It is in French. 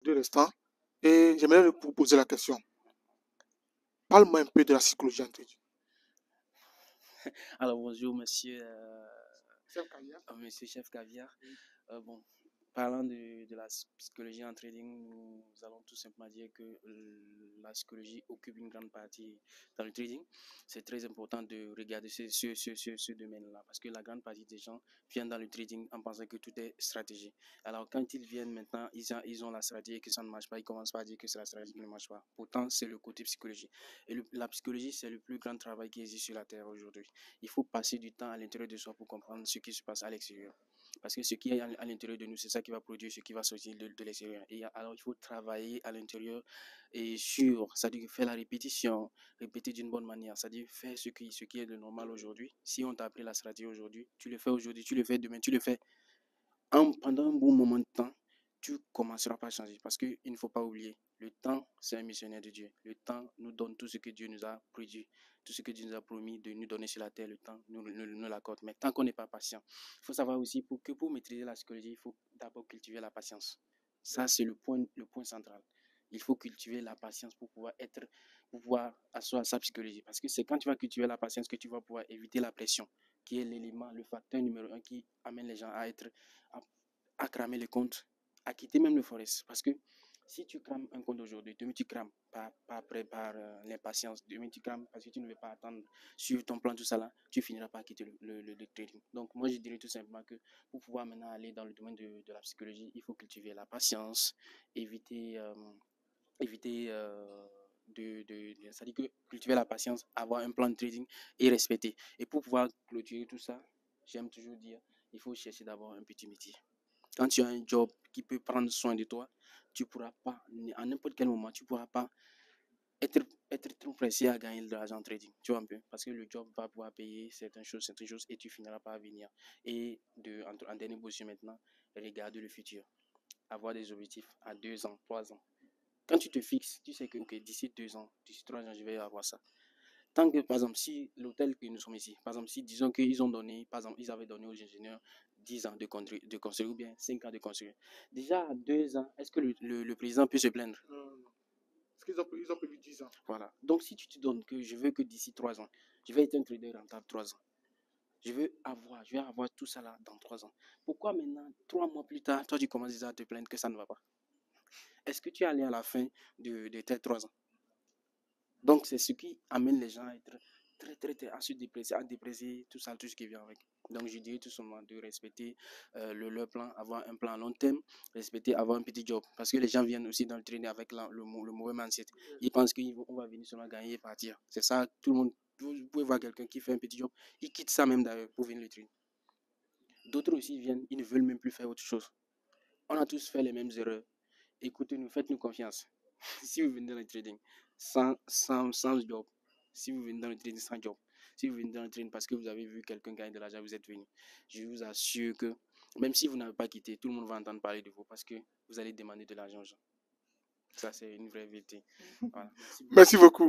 de l'instant et j'aimerais vous poser la question. Parle-moi un peu de la psychologie en trading. Alors bonjour monsieur, Chef Caviar. monsieur Chef Caviar. Oui. Bon, parlant de la psychologie en trading, nous allons tout simplement dire que la psychologie occupe une grande partie dans le trading. C'est très important de regarder ce domaine-là parce que la grande partie des gens viennent dans le trading en pensant que tout est stratégie. Alors quand ils viennent maintenant, ils ont la stratégie et que ça ne marche pas, ils commencent pas à dire que c'est la stratégie qui ne marche pas. Pourtant, c'est le côté psychologie. Et la psychologie, c'est le plus grand travail qui existe sur la Terre aujourd'hui. Il faut passer du temps à l'intérieur de soi pour comprendre ce qui se passe à l'extérieur. Parce que ce qui est à l'intérieur de nous, c'est ça qui va produire ce qui va sortir de l'extérieur. Et alors, il faut travailler à l'intérieur et c'est-à-dire faire la répétition, répéter d'une bonne manière, c'est-à-dire faire ce qui est de normal aujourd'hui. Si on t'a appris la stratégie aujourd'hui, tu le fais aujourd'hui, tu le fais demain, tu le fais pendant un bon moment de temps, tu commenceras par changer. Parce qu'il ne faut pas oublier, le temps, c'est un missionnaire de Dieu. Le temps nous donne tout ce que Dieu nous a produit, tout ce que Dieu nous a promis de nous donner sur la terre. Le temps nous l'accorde. Mais tant qu'on n'est pas patient, il faut savoir aussi que pour maîtriser la psychologie, il faut d'abord cultiver la patience. Ça, c'est le point central. Il faut cultiver la patience pour pouvoir asseoir sa psychologie. Parce que c'est quand tu vas cultiver la patience que tu vas pouvoir éviter la pression, qui est l'élément, le facteur numéro 1 qui amène les gens à cramer les comptes, à quitter même le forest. Parce que si tu crames un compte aujourd'hui, demain tu crames par l'impatience, demain tu crames parce que tu ne veux pas attendre suivre ton plan, tout ça là, tu finiras par quitter le trading. Donc moi je dirais tout simplement que pour pouvoir maintenant aller dans le domaine de la psychologie, il faut cultiver la patience, éviter c'est-à-dire que cultiver la patience, avoir un plan de trading et respecter. Et pour pouvoir clôturer tout ça, j'aime toujours dire, il faut chercher d'abord un petit métier. Quand tu as un job qui peut prendre soin de toi, tu ne pourras pas, à n'importe quel moment, tu ne pourras pas être trop pressé à gagner de l'argent en trading. Tu vois un peu? Parce que le job va pouvoir payer certaines choses, et tu finiras par venir. Et en dernière position maintenant, regarder le futur. Avoir des objectifs à 2 ans, 3 ans. Quand tu te fixes, tu sais que d'ici 2 ans, d'ici 3 ans, je vais avoir ça. Tant que, par exemple, si l'hôtel que nous sommes ici, par exemple, si disons qu'ils ont donné, par exemple, ils avaient donné aux ingénieurs 10 ans de construire ou bien 5 ans de construire. Déjà à 2 ans, est-ce que le président peut se plaindre? Non. Parce qu'ils ont prévu 10 ans. Voilà. Donc, si tu te donnes que je veux que d'ici 3 ans, je vais être un trader rentable 3 ans. Je vais avoir tout ça là dans 3 ans. Pourquoi maintenant, 3 mois plus tard, toi, tu commences déjà à te plaindre que ça ne va pas? Est-ce que tu es allé à la fin de tes 3 ans? Donc, c'est ce qui amène les gens à être à se dépresser, à déprécier tout ça, tout ce qui vient avec. Donc, je dirais tout simplement de respecter leur plan, avoir un plan à long terme, respecter, avoir un petit job. Parce que les gens viennent aussi dans le traîner avec le mauvais mindset. Ils pensent qu'on va venir seulement gagner et partir. C'est ça, tout le monde. Vous pouvez voir quelqu'un qui fait un petit job, il quitte ça même d'ailleurs pour venir le traîner. D'autres aussi viennent, ils ne veulent même plus faire autre chose. On a tous fait les mêmes erreurs. Écoutez-nous, faites-nous confiance. Si vous venez dans le trading sans job, si vous venez dans le trading sans job, si vous venez dans le trading parce que vous avez vu quelqu'un gagner de l'argent, vous êtes venu, je vous assure que même si vous n'avez pas quitté, tout le monde va entendre parler de vous parce que vous allez demander de l'argent aux gens. Ça, c'est une vraie vérité. Voilà. Merci beaucoup.